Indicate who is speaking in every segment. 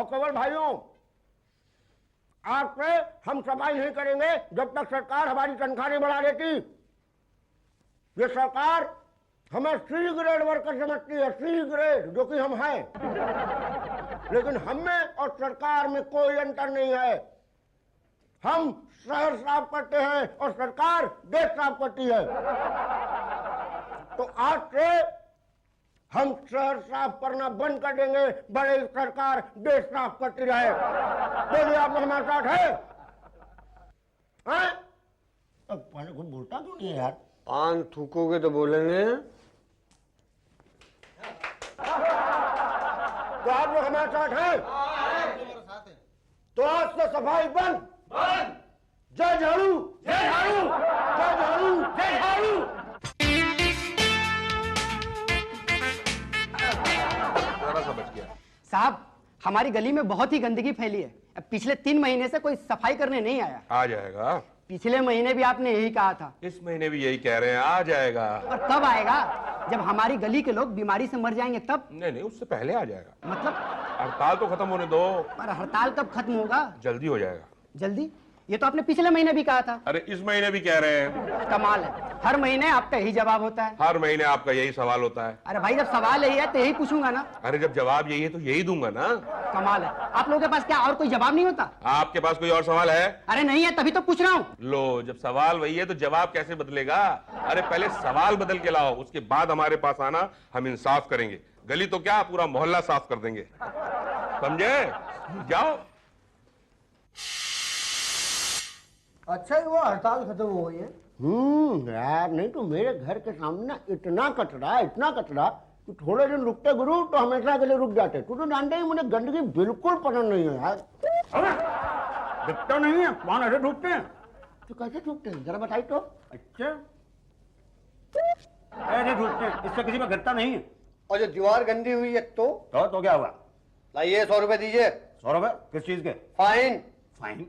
Speaker 1: और केवल भाइयों, आज से हम सफाई नहीं करेंगे जब तक सरकार हमारी तनख्वाह नहीं बढ़ा देती। ये सरकार हमें सी ग्रेड वर्कर समझती है, सी ग्रेड, जो कि हम हैं। लेकिन हमें और सरकार में कोई अंतर नहीं है। हम शहर साफ करते हैं और सरकार देश साफ करती है। तो आज से हम शहर साफ करना बंद कर देंगे, बड़े सरकार देश साफ करती रहे। बोलिए, आप लोग हमारे साथ है? कुछ बोलता क्यों नहीं है यार?
Speaker 2: पान थूकोगे तो बोलेंगे।
Speaker 1: तो आप लोग हमारे साथ हैं? तो आज से सफाई बंद। जय झाड़ू, जय झाड़ू, जय झाड़ू, जय झाड़ू।
Speaker 3: साहब, हमारी गली में बहुत ही गंदगी फैली है। अब पिछले 3 महीने से कोई सफाई करने नहीं आया।
Speaker 4: आ जाएगा।
Speaker 3: पिछले महीने भी आपने यही कहा था।
Speaker 4: इस महीने भी यही कह रहे हैं, आ जाएगा।
Speaker 3: और कब आएगा? जब हमारी गली के लोग बीमारी से मर जाएंगे तब?
Speaker 4: नहीं, उससे पहले आ जाएगा।
Speaker 3: मतलब
Speaker 4: हड़ताल तो खत्म होने दो।
Speaker 3: पर हड़ताल कब खत्म होगा?
Speaker 4: जल्दी हो जाएगा।
Speaker 3: जल्दी? ये तो आपने पिछले महीने भी कहा था।
Speaker 4: अरे इस महीने भी कह रहे हैं।
Speaker 3: कमाल है, हर महीने आपका यही जवाब होता है।
Speaker 4: हर महीने आपका यही सवाल होता है।
Speaker 3: अरे भाई, जब सवाल यही है तो यही पूछूंगा ना।
Speaker 4: अरे जब जवाब यही है तो यही दूंगा ना।
Speaker 3: कमाल है, आप लोगों के पास क्या और कोई जवाब नहीं होता?
Speaker 4: आपके पास कोई और सवाल है?
Speaker 3: अरे नहीं है, तभी तो पूछ रहा हूँ।
Speaker 4: लो, जब सवाल वही है तो जवाब कैसे बदलेगा? अरे पहले सवाल बदल के लाओ, उसके बाद हमारे पास आना, हम इंसाफ करेंगे। गली तो क्या, पूरा मोहल्ला साफ कर देंगे। समझे? जाओ।
Speaker 2: अच्छा, वो हड़ताल खत्म हो गई है?
Speaker 1: यार, नहीं तो मेरे घर के सामने ना इतना कचरा कि थोड़े दिन रुकते गुरु तो हमेशा के लिए रुक जाते। तू तो जानते ही, मुझे गंदगी बिल्कुल पसंद नहीं है यार।
Speaker 5: दिखता नहीं है, कौन ऐसे थूकते हैं?
Speaker 1: तो कैसे थूकते हैं, जरा बताई तो।
Speaker 5: अच्छा, ऐसे थूकते हैं, इससे किसी पर गिरता नहीं है।
Speaker 2: और जो दीवार गंदी हुई है तो
Speaker 5: क्या हुआ?
Speaker 2: लाइए 100 रुपए दीजिए।
Speaker 5: 100 रुपए? किस चीज के?
Speaker 2: फाइन।
Speaker 5: फाइन?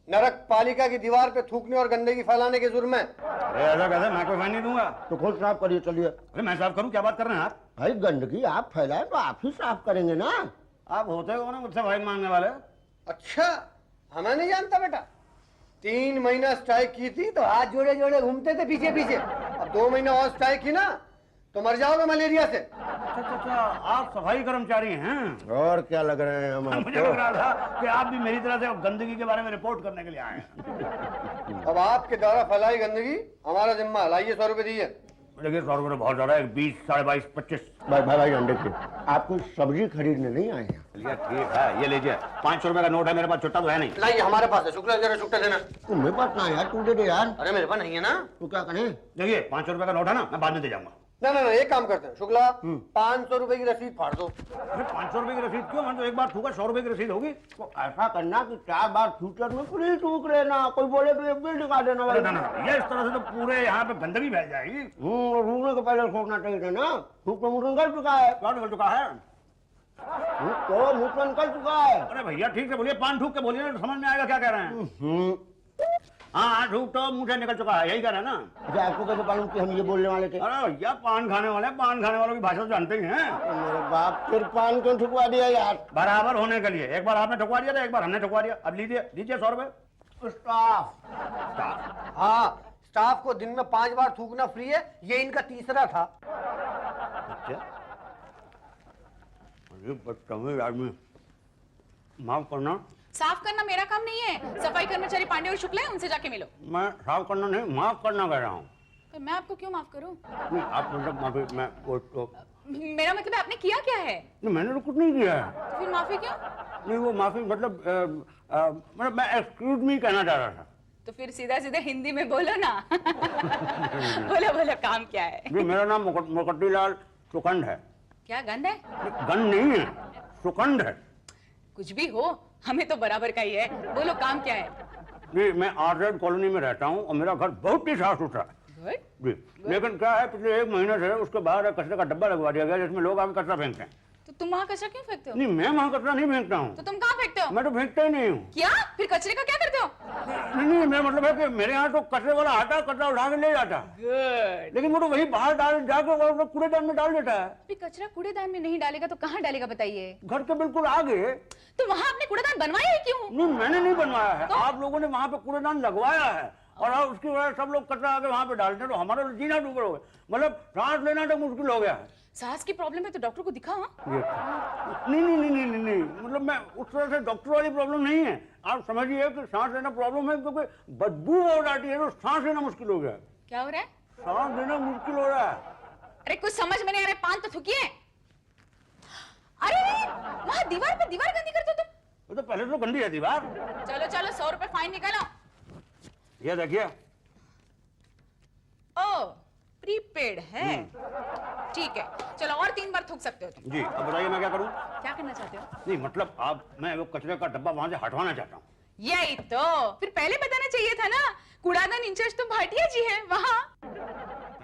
Speaker 2: नरक पालिका की दीवार पे थूकने और गंदगी फैलाने के जुर्म में।
Speaker 5: अरे ऐसा कैसे? मैं कोई फाइन नहीं दूंगा।
Speaker 1: तो खुद साफ करिए, चलिए।
Speaker 5: अरे मैं साफ करूं? क्या बात कर रहे हैं आप?
Speaker 1: भाई, गंदगी आप फैलाए तो आप ही साफ करेंगे ना।
Speaker 5: आप होते हो ना मुझसे फाइन मांगने वाले?
Speaker 2: अच्छा, हमें नहीं जानता बेटा। 3 महीना स्ट्राइक की थी तो हाथ जोड़े जोड़े घूमते थे पीछे पीछे। अब 2 महीना और स्ट्राइक की ना तो मर जाओगे मलेरिया से।
Speaker 5: अच्छा, आप सफाई कर्मचारी हैं?
Speaker 1: और क्या लग रहे हैं हम आपको?
Speaker 5: मुझे लग रहा था कि आप भी मेरी तरह से गंदगी के बारे में रिपोर्ट करने के लिए आए हैं।
Speaker 2: अब आपके द्वारा फैलाई गंदगी हमारा जिम्मा। लाइए 100 रुपए दीजिए।
Speaker 5: देखिए, 100 रुपए बहुत ज्यादा है। 20, 22, 25।
Speaker 1: भाई देखिए, आपको सब्जी खरीदने नहीं आए हैं।
Speaker 5: चलिए ठीक है, ये लीजिए। 500 रुपए का नोट है मेरे पास, छुट्टा तो है नहीं।
Speaker 2: लाइए, हमारे पास है। शुक्ला जरा छुट्टा देना।
Speaker 1: मेरे पास ना यार, तू दे दे यार।
Speaker 2: अरे मेरे पास नहीं है ना।
Speaker 1: तू क्या करें?
Speaker 5: देखिए, 500 रुपए का नोट है ना, मैं बाद में दे जाऊंगा।
Speaker 2: ना, एक काम करते हैं शुक्ला, 500 रुपए की रसीद फाड़ दो।
Speaker 5: अरे 500 रुपए की रसीद क्यों? मैं तो एक बार थूका, 100 रुपए की रसीद होगी।
Speaker 1: तो ऐसा करना कि 4 बार फ्यूचर में फ्री थूक लेना। कोई बोले तो एक बिल दिखा देना।
Speaker 5: अरे ना, ये इस तरह से तो पूरे यहाँ पे गंदगी फैल जाएगी।
Speaker 1: रुकने को पहले सोचना चाहिए था ना। थूक तो मुझे निकल चुका है।
Speaker 5: क्या निकल चुका है?
Speaker 1: थूक तो मुझ से निकल चुका है।
Speaker 5: अरे भैया ठीक से बोलिए, पान थूक के बोलिए ना, समझ में आएगा क्या कह रहे हैं। हाँ, थूक तो मुंह से निकल चुका है, यही कह रहे हैं ना?
Speaker 1: अच्छा, आपको कैसे मालूम कि हम ये बोलने वाले थे?
Speaker 5: अरे भैया, पान खाने वालों की भाषा तो जानते ही हैं।
Speaker 1: मेरे बाप, फिर पान क्यों ठुकवा दिया यार?
Speaker 5: बराबर होने के लिए। एक बार आपने ठुकवा दिया था, एक बार हमने ठुकवा दिया। अब लीजिए 100 रुपए।
Speaker 1: स्टाफ।
Speaker 2: हाँ, स्टाफ को दिन में 5 बार थूकना फ्री है। ये इनका तीसरा था।
Speaker 5: अच्छा, अरे बदतमीज आदमी। माफ करना।
Speaker 6: साफ करना मेरा काम नहीं है। सफाई कर्मचारी पांडे और शुक्ला है, उनसे जाके मिलो।
Speaker 5: मैं साफ करना नहीं, माफ करना कह रहा हूँ।
Speaker 6: तो मैं आपको क्यों माफ करूं?
Speaker 5: नहीं, आप मतलब माफी, मैं वो तो
Speaker 6: मेरा मतलब है, आपने किया क्या है?
Speaker 5: नहीं, मैंने तो कुछ नहीं किया है।
Speaker 6: तो फिर माफी क्यों?
Speaker 5: नहीं, वो माफी मतलब मैं एक्सक्यूज मी कहना चाह रहा था।
Speaker 6: तो फिर सीधा सीधा हिंदी में बोलो ना। बोलो काम क्या है?
Speaker 5: जी, मेरा नाम मुकट्टीलाल सुकंड है।
Speaker 6: क्या गंद है?
Speaker 5: गंद नहीं है, सुकंड है।
Speaker 6: कुछ भी हो, हमें तो बराबर का ही है। बोलो काम क्या है?
Speaker 5: जी, मैं आर्ट कॉलोनी में रहता हूँ और मेरा घर बहुत ही साफ सुथरा है। जी, लेकिन क्या है, पिछले 1 महीने से उसके बाहर कचरे का डब्बा लगवा दिया गया जिसमें लोग आके कचरा फेंकते हैं।
Speaker 6: तो तुम वहाँ कचरा क्यों फेंकते हो?
Speaker 5: नहीं, मैं वहाँ कचरा नहीं फेंकता हूँ।
Speaker 6: तो तुम कहाँ फेंकते हो?
Speaker 5: मैं तो फेंकता ही नहीं हूँ।
Speaker 6: क्या? फिर कचरे का क्या करते हो?
Speaker 5: नहीं, मेरा मतलब है कि मेरे यहाँ तो कचरे वाला आता, कचरा उठा के ले जाता।
Speaker 6: गुड।
Speaker 5: लेकिन वो तो वही बाहर डाल जाकर कूड़ेदान में डाल देता है।
Speaker 6: फिर कचरा कूड़ेदान में नहीं डालेगा तो कहाँ डालेगा बताइए?
Speaker 5: घर के बिल्कुल आगे।
Speaker 6: तो वहाँ आपने कूड़ेदान बनवाया ही क्यों?
Speaker 5: नहीं, मैंने नहीं बनवाया है,
Speaker 6: तो?
Speaker 5: आप लोगों ने वहाँ पे कूड़ेदान लगवाया है और अब उसकी वजह से सब लोग कचरा आके वहाँ पे डालते हैं, तो हमारा जीना डूब हो गया, मतलब सांस लेना तो मुश्किल हो गया है।
Speaker 6: सांस की प्रॉब्लम है तो डॉक्टर को दिखाओ।
Speaker 5: ये नहीं नहीं नहीं नहीं नहीं नहीं, मतलब मैं उस तरह से डॉक्टर वाली प्रॉब्लम नहीं है। आप समझिए कि सांस लेना प्रॉब्लम है क्योंकि बदबू हो जाती है तो सांस लेना मुश्किल हो गया।
Speaker 6: क्या हो रहा है?
Speaker 5: सांस लेना मुश्किल हो रहा है।
Speaker 6: अरे कुछ समझ में नहीं आ रहा, पान तो थूकिए। अरे वहाँ दीवार पे दीवार गंदी करते हो तुम।
Speaker 5: वो तो पहले तो गंदी है दीवार।
Speaker 6: चलो चलो 100 रुपए फाइन निकालो।
Speaker 5: ये देखिए।
Speaker 6: ओ प्रीपेड है, ठीक है, चलो और 3 बार थूक सकते हो तुम।
Speaker 5: जी, अब बताइए मैं क्या करूं?
Speaker 6: क्या करना चाहते हो?
Speaker 5: नहीं मतलब मैं वो कचरे का डब्बा वहां से हटवाना चाहता हूँ।
Speaker 6: यही तो फिर पहले बताना चाहिए था ना। कूड़ादान इंचार्ज तो भाटिया जी है वहाँ।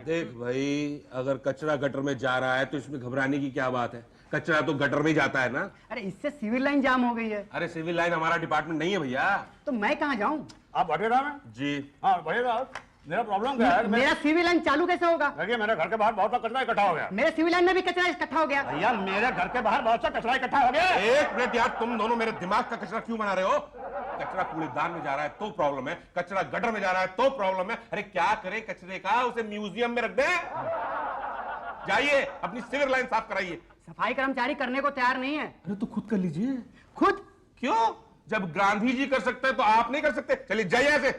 Speaker 4: देख भाई, अगर कचरा गटर में जा रहा है तो इसमें घबराने की क्या बात है? कचरा तो गटर में ही जाता है ना।
Speaker 3: अरे इससे सिविल लाइन जाम हो गई है।
Speaker 4: अरे सिविल लाइन हमारा डिपार्टमेंट नहीं है भैया।
Speaker 3: तो मैं कहाँ जाऊँ?
Speaker 5: आप बढ़ेगा में?
Speaker 4: जी
Speaker 5: हाँ बढ़ेगा। मेरा प्रॉब्लम क्या है?
Speaker 3: मेरा सिविल लाइन चालू कैसे होगा?
Speaker 5: देखिए मेरे घर के बाहर बहुत सा कचरा इकट्ठा हो गया।
Speaker 3: मेरे सिविल लाइन में भी कचरा इकट्ठा हो गया।
Speaker 5: भैया मेरे घर के बाहर बहुत सा कचरा इकट्ठा हो गया।
Speaker 4: एक मिनट यार, तुम दोनों मेरे दिमाग का कचरा क्यों बना रहे हो? कचरा कूड़ेदान में जा रहा है तो प्रॉब्लम है, कचरा गटर में जा रहा है तो प्रॉब्लम है। अरे क्या करें कचरे का? उसे म्यूजियम में रख दे। जाइए अपनी सिविल लाइन साफ कराइए।
Speaker 3: सफाई कर्मचारी करने को तैयार नहीं है।
Speaker 4: अरे तो खुद कर लीजिए।
Speaker 3: खुद?
Speaker 4: क्यों? जब गांधी जी कर सकते हैं तो आप नहीं कर सकते? चलिए जाइए ऐसे।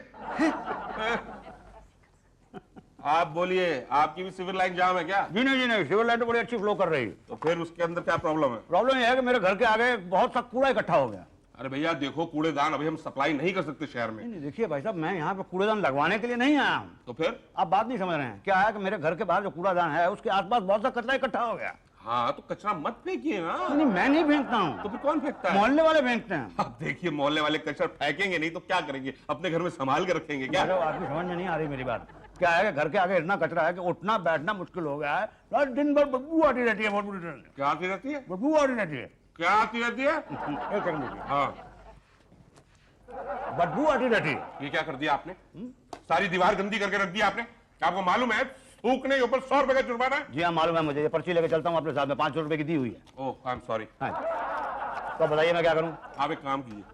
Speaker 4: आप बोलिए, आपकी भी सिविल लाइन जाम है क्या?
Speaker 5: जी नहीं, सिविल लाइन तो बड़ी अच्छी फ्लो कर रही है।
Speaker 4: तो फिर उसके अंदर क्या प्रॉब्लम है?
Speaker 5: प्रॉब्लम यह है कि मेरे घर के आगे बहुत सा कूड़ा इकट्ठा हो गया।
Speaker 4: अरे भैया देखो, कूड़ेदान अभी हम सप्लाई नहीं कर सकते शहर में।
Speaker 5: नहीं देखिए भाई साहब, मैं यहाँ पे कूड़ेदान लगवाने के लिए नहीं आया हूँ।
Speaker 4: तो फिर?
Speaker 5: आप बात नहीं समझ रहे हैं। क्या है कि मेरे घर के बाहर जो कूड़ादान है उसके आसपास बहुत सा कचरा इकट्ठा हो गया।
Speaker 4: हाँ तो कचरा मत फेंकिए ना।
Speaker 5: नहीं मैं नहीं फेंकता हूँ।
Speaker 4: तो फिर कौन फेंकता है?
Speaker 5: मोहल्ले वाले फेंकते हैं।
Speaker 4: अब देखिए, मोहल्ले वाले कचरा फेंकेंगे नहीं तो क्या करेंगे? अपने घर में संभाल के रखेंगे क्या?
Speaker 5: अरे आपकी समझ में नहीं आ रही मेरी बात। क्या है कि घर के आगे इतना कचरा है कि उठना बैठना मुश्किल हो गया है। रात दिन भर बदबू आती रहती है, बहुत बुरी तरह से
Speaker 4: क्या आती रहती है?
Speaker 5: बदबू आती रहती है।
Speaker 4: क्या आती रहती है?
Speaker 5: एक सेकंड देखिए।
Speaker 4: हाँ,
Speaker 5: बदबू आती रहती है।
Speaker 4: ये क्या कर दिया आपने? सारी दीवार गंदी करके रख दिया आपने। आपको मालूम है थूकने के ऊपर 100 रुपए का जुर्माना है?
Speaker 5: जी हाँ मालूम है मुझे, ये पर्ची लेके चलता हूँ अपने साथ में, 500 रुपए की दी हुई है।
Speaker 4: ओह आई एम सॉरी।
Speaker 5: हाँ तो बताइए मैं क्या करूँ?
Speaker 4: आप एक काम कीजिए,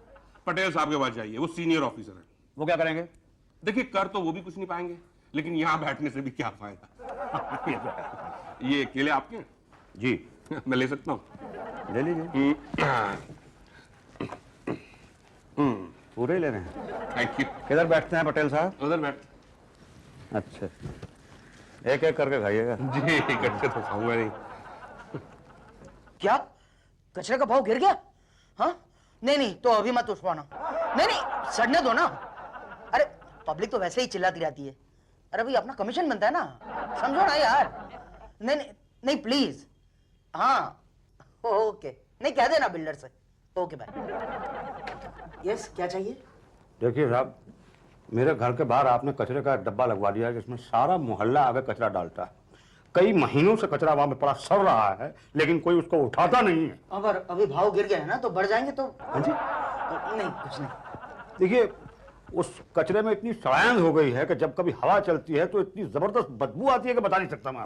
Speaker 4: पटेल साहब के पास जाइए, वो सीनियर ऑफिसर है।
Speaker 5: वो क्या करेंगे?
Speaker 4: देखिए कर तो वो भी कुछ नहीं पाएंगे, लेकिन यहाँ बैठने से भी क्या फायदा। ये केले आपके हैं?
Speaker 5: जी
Speaker 4: मैं ले सकता हूँ?
Speaker 5: ले लीजिए। पूरे ही ले रहे हैं?
Speaker 4: Thank you.
Speaker 5: किधर बैठते हैं पटेल साहब?
Speaker 4: उधर बैठ।
Speaker 5: अच्छा, एक एक करके खाइएगा।
Speaker 4: जी इकट्ठे तो खाऊंगा नहीं।
Speaker 7: क्या कचरे का भाव गिर गया? हाँ नहीं तो अभी मत उठवाना। नहीं सड़ने दो ना। अरे पब्लिक तो वैसे ही चिल्लाती रहती है। अरे भाई अपना कमीशन बनता है ना, समझो ना यार। नहीं प्लीज। हाँ ओके, नहीं कह देना बिल्डर से। Okay bye. यस क्या चाहिए?
Speaker 5: देखिए साहब, मेरे घर के बाहर आपने कचरे का डब्बा लगवा दिया है जिसमें सारा मोहल्ला आगे कचरा डालता है। कई महीनों से कचरा वहां पे पड़ा सड़ रहा है, लेकिन कोई उसको उठाता नहीं है।
Speaker 7: अगर अभी भाव गिर गया है ना तो बढ़ जाएंगे तो।
Speaker 5: हाँ जी?
Speaker 7: नहीं कुछ नहीं।
Speaker 5: देखिए उस कचरे में इतनी सड़ांध हो गई है कि जब कभी हवा चलती है तो इतनी जबरदस्त बदबू आती है कि बता नहीं सकता मैं।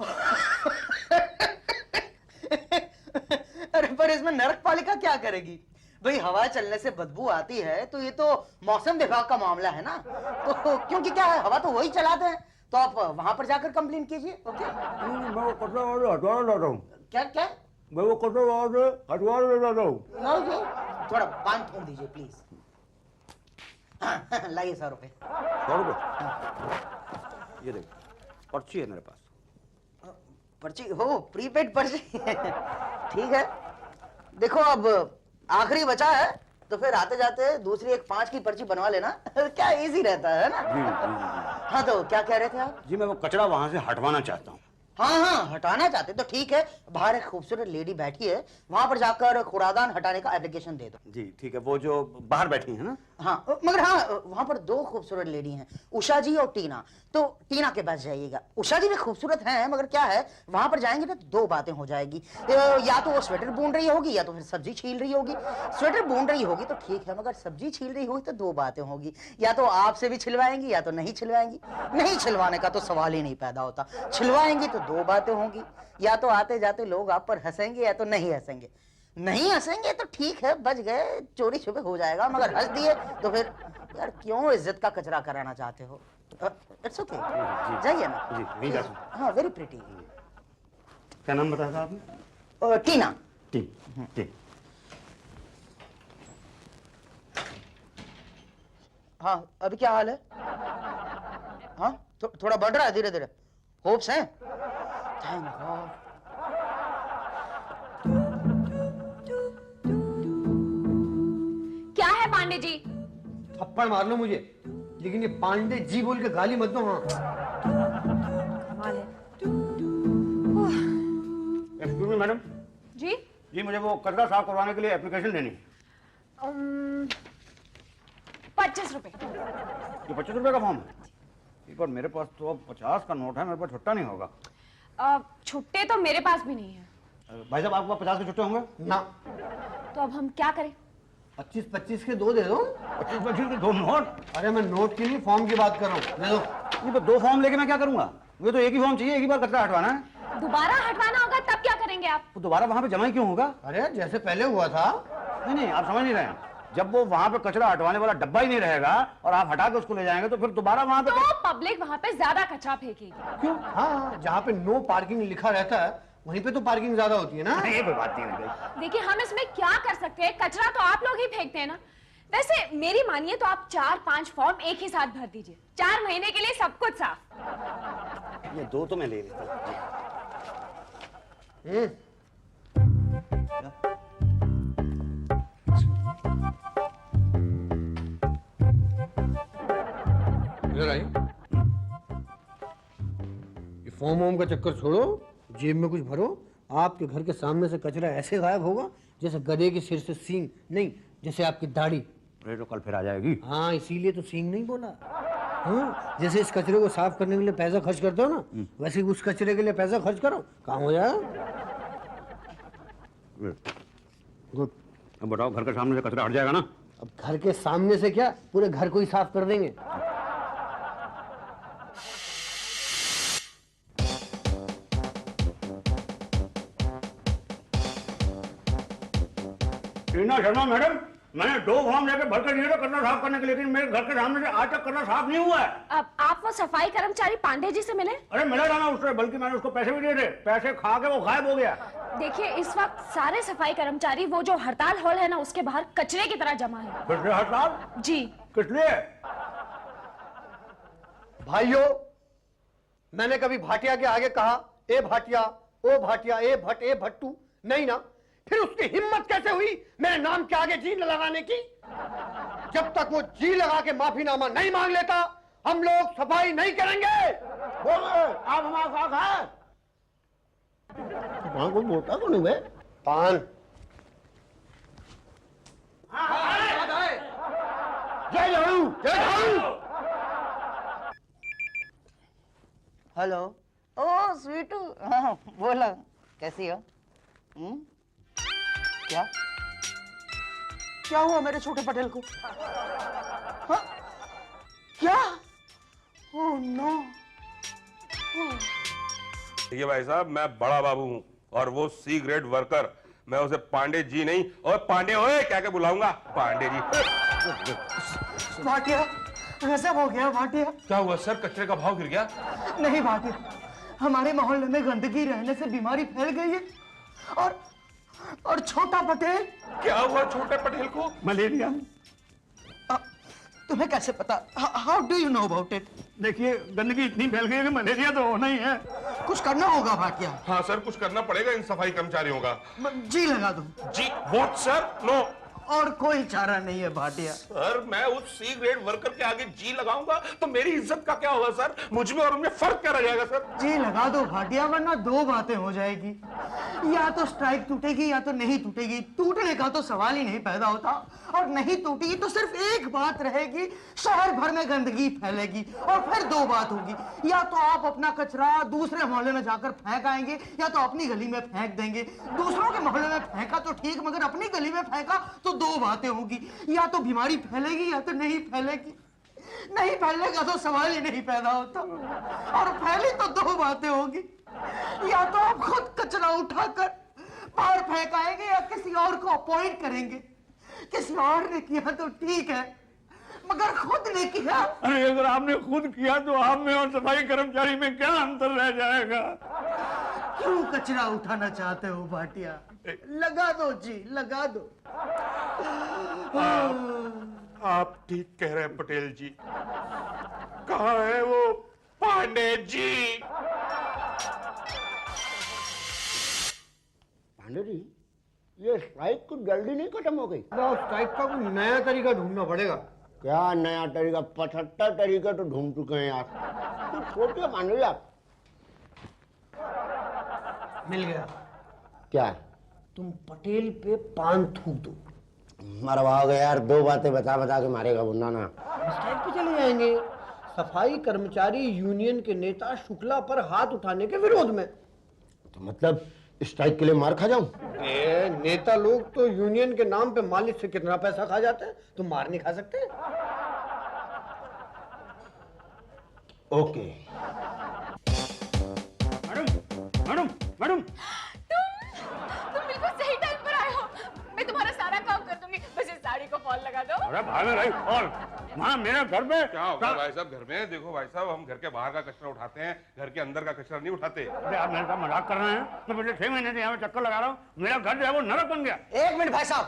Speaker 7: अरे पर इसमें नरक पालिका क्या करेगी भाई? हवा चलने से बदबू आती है तो ये तो मौसम विभाग का मामला है ना। तो क्योंकि क्या है, हवा तो वही चलाते हैं, तो आप वहां पर जाकर कंप्लेन कीजिए। ओके
Speaker 5: मैं वो कचरा वहां से हटवा रहा हूँ।
Speaker 7: क्या
Speaker 5: मैं वो कचरा वहां से हटवा रहा हूँ।
Speaker 7: थोड़ा पान थूम दीजिए प्लीज। लाइए 100 रुपए।
Speaker 5: 100 रुपए? ये देखो पर्ची है मेरे पास।
Speaker 7: पर्ची हो, प्रीपेड पर्ची। ठीक है, देखो अब आखिरी बचा है तो फिर आते जाते दूसरी एक 5 की पर्ची बनवा लेना। क्या इजी रहता है ना।
Speaker 5: जी।
Speaker 7: हाँ तो क्या कह रहे थे आप?
Speaker 5: जी मैं वो कचरा वहां से हटवाना चाहता हूँ।
Speaker 7: हाँ हटाना चाहते तो ठीक है, बाहर एक खूबसूरत लेडी बैठी है, वहां पर जाकर कूड़ादान हटाने का एप्लीकेशन दे दो।
Speaker 5: जी ठीक है, वो जो बाहर बैठी है ना?
Speaker 7: हाँ मगर हाँ, वहां पर दो खूबसूरत लेडी हैं, उषा जी और टीना। तो टीना के पास जाइएगा। उषा जी भी खूबसूरत हैं, मगर क्या है, वहां पर जाएंगे ना तो दो बातें हो जाएगी। या तो वो स्वेटर बुन रही होगी या तो फिर सब्जी छील रही होगी। स्वेटर बुन रही होगी तो ठीक है, मगर सब्जी छील रही होगी तो दो बातें होगी, या तो आपसे भी छिलवाएंगी या तो नहीं छिलवाएंगी। नहीं छिलवाने का तो सवाल ही नहीं पैदा होता, छिलवाएंगी तो दो बातें होंगी, या तो आते जाते लोग आप पर हंसेंगे या तो नहीं हंसेंगे। नहीं हंसेंगे तो ठीक है, बच गए, चोरी छुपे हो जाएगा, मगर हंस दिए तो फिर यार क्यों इज्जत का कचरा कराना चाहते हो। इट्स ओके, जाइए ना।
Speaker 5: जी नहीं जा सकते।
Speaker 7: हाँ वेरी प्रिटी।
Speaker 5: क्या नाम बताया था आपने?
Speaker 7: टीना।
Speaker 5: टी।
Speaker 7: हाँ अभी क्या हाल है? हाँ थोड़ा बढ़ रहा है धीरे धीरे, होप्स हैं। Thank God.
Speaker 6: क्या है पांडे जी?
Speaker 2: थप्पड़ मार लो मुझे, लेकिन ये पांडे जी बोल के गाली मत दो। हाँ
Speaker 6: कमाल है।
Speaker 5: Excuse me madam.
Speaker 6: जी
Speaker 5: जी मुझे वो कचरा साफ करवाने के लिए एप्लीकेशन देनी है।
Speaker 6: 25 रुपए।
Speaker 5: ये 25 रुपए का फॉर्म है? पर मेरे पास तो अब 50 का नोट है, मेरे पास छुट्टा नहीं होगा।
Speaker 6: छुट्टे तो मेरे पास भी नहीं है।
Speaker 5: भाई साहब आपके पास 50 के छुट्टे होंगे?
Speaker 2: ना,
Speaker 6: तो अब हम क्या करें?
Speaker 2: 25-25 के दो दे दो।
Speaker 5: 25 के दो नोट?
Speaker 2: अरे मैं नोट की नहीं, फॉर्म की बात कर रहा हूँ, दे दो।
Speaker 5: ये तो दो फॉर्म लेके मैं क्या करूंगा? मुझे तो एक ही फॉर्म चाहिए, एक ही बार कचरा हटवाना है।
Speaker 6: दोबारा हटवाना होगा तब क्या करेंगे आप?
Speaker 5: तो दोबारा वहां पे जमा ही क्यों होगा?
Speaker 2: अरे जैसे पहले हुआ था।
Speaker 5: नहीं आप समझ नहीं रहे हैं। जब वो वहां पे कचरा हटवाने वाला डब्बा ही नहीं रहेगा और आप हटा के उसको ले जाएंगे तो फिर दोबारा वहां पे
Speaker 6: तो पब्लिक वहां पे ज्यादा कचरा फेंकेगी।
Speaker 2: क्यों? हाँ, जहाँ पे नो पार्किंग लिखा रहता है वहीं पे तो पार्किंग ज्यादा होती है ना।
Speaker 5: ये कोई बात नहीं है।
Speaker 6: देखिए हम इसमें क्या कर सकते हैं, कचरा तो आप लोग ही फेंकते हैं ना। वैसे मेरी मानिए तो आप 4-5 फॉर्म एक ही साथ भर दीजिए, 4 महीने के लिए सब कुछ साफ।
Speaker 5: ये दो तो मैं ले लेता हूँ।
Speaker 2: इधर आइए। ये फॉर्म वॉर्म का चक्कर छोड़ो, जेब में कुछ भरो। आपके घर के सामने से कचरा ऐसे गायब होगा जैसे गधे के सिर से सींग, नहीं जैसे आपकी दाढ़ी।
Speaker 5: अरे तो कल फिर आ जाएगी।
Speaker 2: हाँ इसीलिए तो सींग नहीं बोला। हाँ, जैसे इस कचरे को साफ करने के लिए पैसा खर्च करते हो ना, वैसे ही उस कचरे के लिए पैसा खर्च करो, काम हो जाए।
Speaker 5: गुड। अब बताओ घर के सामने से कचरा हट जाएगा ना?
Speaker 2: अब घर के सामने से क्या, पूरे घर को ही साफ कर देंगे।
Speaker 5: टीना शर्मा मैडम, मैंने 2 फॉर्म लेके भर कर दिए थे कचरा साफ करने के लिए, लेकिन मेरे घर के सामने से आज तक कचरा साफ नहीं हुआ है।
Speaker 6: अब आप वो सफाई कर्मचारी पांडे जी से मिले?
Speaker 5: अरे मिला जाना उससे, बल्कि मैंने उसको पैसे भी दिए थे, पैसे खा के वो गायब हो गया।
Speaker 6: देखिए इस वक्त सारे सफाई कर्मचारी वो जो हड़ताल हॉल है ना उसके बाहर कचरे की तरह जमा है।
Speaker 5: फिर से हड़ताल?
Speaker 6: जी।
Speaker 5: किस लिए?
Speaker 2: भाइयों, मैंने कभी भाटिया के आगे कहा ए भाटिया, ओ भाटिया, ए भट्ट, ए भट्टू? नहीं ना। फिर उसकी हिम्मत कैसे हुई मेरे नाम के आगे जी लगाने की? जब तक वो जी लगा के माफीनामा नहीं मांग लेता हम लोग सफाई नहीं करेंगे।
Speaker 1: बोलो आप हमारे साथ हैं? वहां कोई बोलता तो नहीं है?
Speaker 2: पान
Speaker 1: जय लहू, जय लहू।
Speaker 7: हेलो। ओ स्वीटू, हाँ बोला, कैसी हो? क्या क्या हुआ मेरे छोटे पटेल को? हाँ? क्या? Oh no.
Speaker 4: देखिए भाई साहब, मैं बड़ा बाबू हूं और वो सी ग्रेड वर्कर, मैं उसे पांडे जी नहीं और पांडे ओए क्या क्या बुलाऊंगा, पांडे जी।
Speaker 7: भाटिया गजब हो गया भाटिया।
Speaker 4: क्या हुआ सर, कचरे का भाव गिर गया?
Speaker 7: नहीं भाटिया, हमारे मोहल्ले में गंदगी रहने से बीमारी फैल गई है और छोटा पटेल।
Speaker 4: क्या हुआ छोटे पटेल को?
Speaker 5: मलेरिया।
Speaker 7: तुम्हें कैसे पता? How do you know about it?
Speaker 5: देखिए गंदगी इतनी फैल गई है कि मलेरिया तो होना ही है।
Speaker 7: कुछ करना होगा भाटिया।
Speaker 4: हाँ सर, कुछ करना पड़ेगा इन सफाई कर्मचारियों का।
Speaker 7: जी लगा दो।
Speaker 4: जी व्हाट सर? नो,
Speaker 7: और कोई चारा नहीं है भाटिया।
Speaker 4: सर मैं उस सी ग्रेड वर्कर के आगे जी लगाऊंगा तो मेरी इज्जत का क्या होगा सर? मुझ में और उनमें फर्क क्या रह जाएगा सर?
Speaker 7: जी लगा दो भाटिया, वरना दो बातें हो जाएगी, या तो स्ट्राइक टूटेगी या तो नहीं टूटेगी। टूटने का तो सवाल ही नहीं पैदा होता, और नहीं टूटेगी तो सिर्फ एक बात रहेगी, शहर भर में गंदगी फैलेगी। और फिर दो बात होगी, या तो आप अपना कचरा दूसरे मोहल्ले में जाकर फेंक आएंगे या तो अपनी गली में फेंक देंगे। दूसरों के मोहल्ले में फेंका तो ठीक, मगर अपनी गली में फेंका तो दो बातें होगी, या तो बीमारी फैलेगी या तो नहीं फैलेगी। नहीं फैलेगा तो सवाल ही नहीं पैदा होता, और फैली तो दो बातें होगी, या तो आप खुद कचरा उठाकर बाहर फेंक आएंगे या किसी और को अपॉइंट करेंगे। किसी और ने किया तो ठीक है, मगर खुद ने किया।
Speaker 5: अरे अगर आपने खुद किया तो आप में और सफाई कर्मचारी में क्या अंतर रह जाएगा?
Speaker 7: क्यों कचरा उठाना चाहते हो भाटिया? लगा दो जी, लगा दो।
Speaker 4: आप ठीक कह रहे हैं पटेल जी। कहाँ है वो पांडे जी?
Speaker 1: पांडे जी, ये स्ट्राइक कुछ जल्दी नहीं खत्म हो गई?
Speaker 2: स्ट्राइक का कोई नया तरीका ढूंढना पड़ेगा।
Speaker 1: क्या नया तरीका? 75 तरीके तो ढूंढ चुके हैं यार। कुछ सोचिए पांडे जी आप।
Speaker 2: मिल गया।
Speaker 1: क्या?
Speaker 2: तुम पटेल पे पान थूक दो।
Speaker 1: मरवाओगे यार, दो बातें बता बता के मारेगा मुन्ना ना।
Speaker 2: स्ट्राइक पे चले जाएंगे। सफाई कर्मचारी यूनियन के नेता शुक्ला पर हाथ उठाने के विरोध में।
Speaker 1: तो मतलब स्ट्राइक के लिए मार खा जाऊं?
Speaker 2: नेता लोग तो यूनियन के नाम पे मालिक से कितना पैसा खा जाते हैं, तुम मार नहीं खा सकते?
Speaker 1: ओके।
Speaker 5: मैडम मैडम मैडम,
Speaker 6: तुम बिल्कुल सही टाइम पर आए हो। मैं तुम्हारा सारा काम कर दूंगी, बस इस साड़ी को फॉल लगा दो।
Speaker 5: अरे भाग रही और वहाँ मेरे घर पे
Speaker 4: क्या होगा भाई साहब घर में? देखो भाई साहब, हम घर के बाहर का कचरा उठाते हैं, घर के अंदर का कचरा नहीं उठाते।
Speaker 5: अरे आप मेरे साथ मजाक कर रहे हैं? मैं पिछले 6 महीने से यहाँ पे चक्कर लगा रहा हूँ, मेरा घर जो है वो नरक बन गया।
Speaker 7: एक मिनट भाई साहब,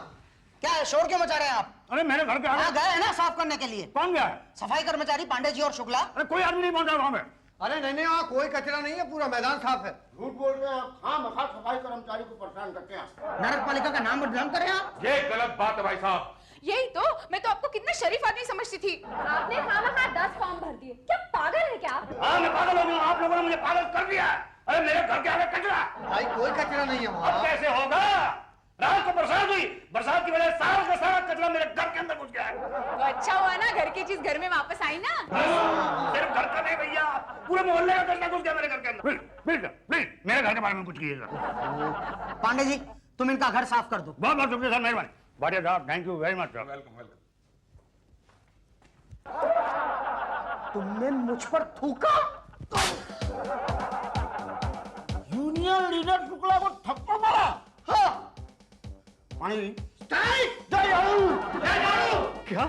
Speaker 7: क्या है, शोर क्यों मचा रहे हैं आप?
Speaker 5: अरे मेरे घर के
Speaker 7: हाँ,
Speaker 5: आगे
Speaker 7: गए हैं ना साफ करने के लिए।
Speaker 5: कौन गया है?
Speaker 7: सफाई कर्मचारी पांडे जी और शुक्ला।
Speaker 5: अरे कोई आदमी नहीं पहुंचा वहाँ पे।
Speaker 2: अरे नहीं, वहाँ कोई कचरा नहीं है, पूरा मैदान साफ है।
Speaker 1: झूठ बोल रहे हैं आप। हाँ मखा सफाई कर्मचारी को परेशान करते हैं।
Speaker 7: नगर पालिका का नाम बदनाम करें आप।
Speaker 4: ये गलत बात है भाई साहब।
Speaker 6: यही तो, मैं तो आपको कितना शरीफ आदमी समझती थी। आपने खामखा 10 फॉर्म भर दिए। क्या पागल है क्या आप?
Speaker 5: हाँ मैं पागल हो गया, आप लोगों ने मुझे पागल कर दिया है। अरे मेरे घर के आगे कचरा,
Speaker 2: भाई कोई कचरा नहीं है
Speaker 5: अब
Speaker 2: वहाँ।
Speaker 5: कैसे होगा? रात को बरसात हुई, बरसात की वजह से सारा का सारा कचरा मेरे घर के अंदर घुस गया है।
Speaker 6: तो अच्छा हुआ ना, घर की चीज घर में वापस आई ना।
Speaker 5: सिर्फ घर का नहीं भैया, पूरे मोहल्ले का कचरा घुस गया मेरे घर के अंदर। प्लीज मेरे घर के बारे में कुछ कीजिएगा।
Speaker 7: पांडे जी, तुम इनका घर साफ कर दो।
Speaker 5: बहुत बहुत शुक्रिया सर, मेहरबानी। भाटिया साहब, thank you very much sir.
Speaker 4: Welcome welcome.
Speaker 7: तुमने मुझ पर थूका?
Speaker 1: यूनियन लीडर शुक्ला को थप्पड़ मारा?
Speaker 7: हाँ।
Speaker 1: पानी
Speaker 7: स्ट्राइक! जय हो! जय हो!
Speaker 5: क्या?